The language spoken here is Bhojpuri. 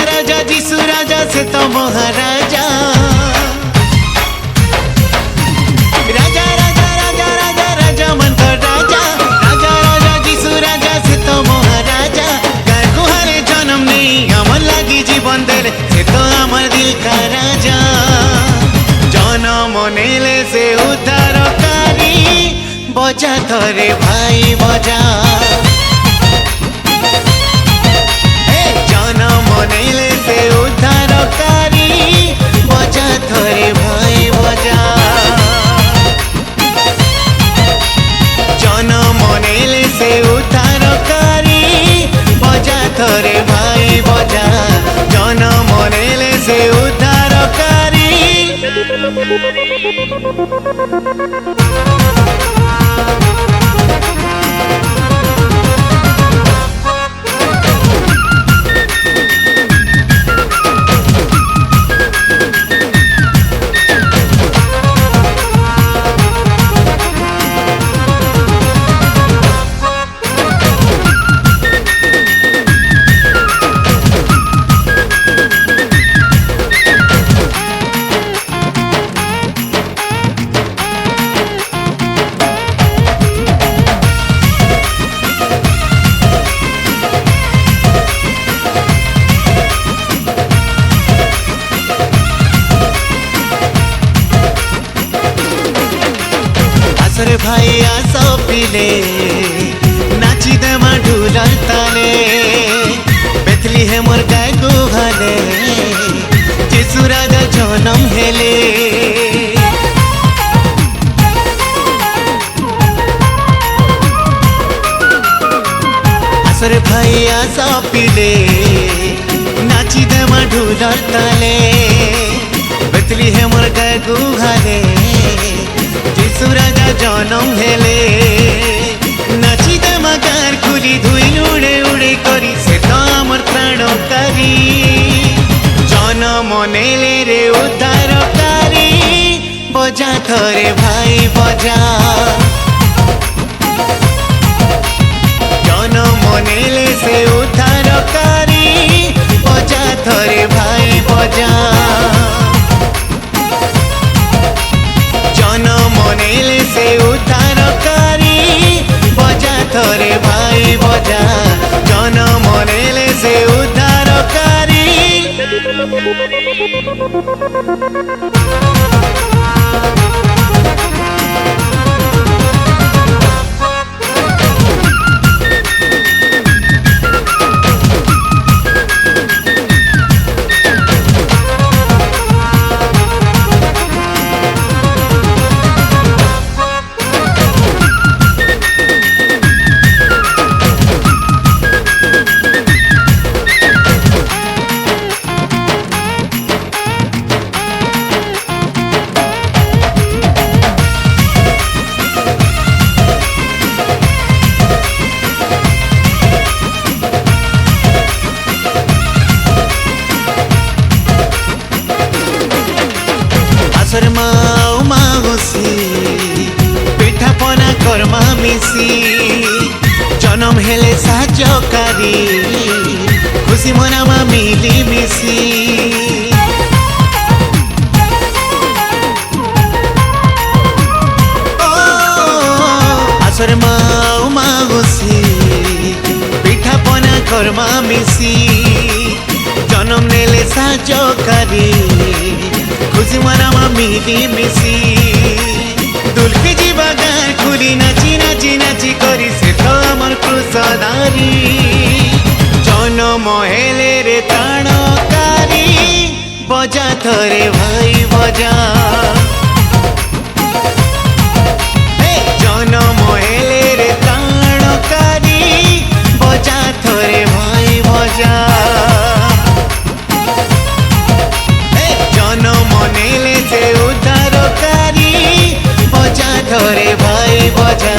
राजा जीसु राजा से तो महाराजा राजा राजा राजा राजा राजा मन का राजा राजा राजा जीसु राजा से तो महाराजा गाय गुहारे जन्म नहीं अमर लगी जीवन देले से तो अमर दिल का राजा जन्म नेले से उद्धारकारी बजा थरे भाई बजा जन्म नेले से उद्धारकारी बजा थरे भाई बजा जन्म नेले से उद्धारकारी बजा थरे भाई बजा जन्म नेले से उद्धारकारी आसरे भाई आसो पिले नाची देमा ढूलर ताले बेथली है मोर गाय गुहाले जीसु राजा जन्म हेले आसरे भाई आसो पिले नाची देमा ढूलर ताले बेथली है मोर गाय गुहाले जीसु राजा जन्म हेले नाची देमा गार खुली धुई उड़े उड़े करी से तो आमर प्राणकारी जन्म नेले रे उद्धारकारी बजा थरे भाई बजा जन्म नेले से उद्धारकारी बजा थरे भाई बजा जन्म नेले से उद्धारकारी बजा थरे भाई बजा जन्म नेले से उद्धारकारी आसर माओ माउसी पिठा पना कर्मा मिसी जन्म हेले साजकारी खुशी मनामा मिली मिसी आसर माओ माउसी पिठा पना कर्मा मिसी जन्म नेले साजकारी खुशी मनामा मिली मिसी दुलकी जीवा गान खुली नाची नाची नाची करी से तो अमर क्रुशधारी जन्म हेले रे त्राणकारी बजा थरे भाई बजा जन्म हेले रे त्राणकारी बजा थरे भाई बजा जन्म नेले से उद्धारकारी बजा थरे भाई बजा।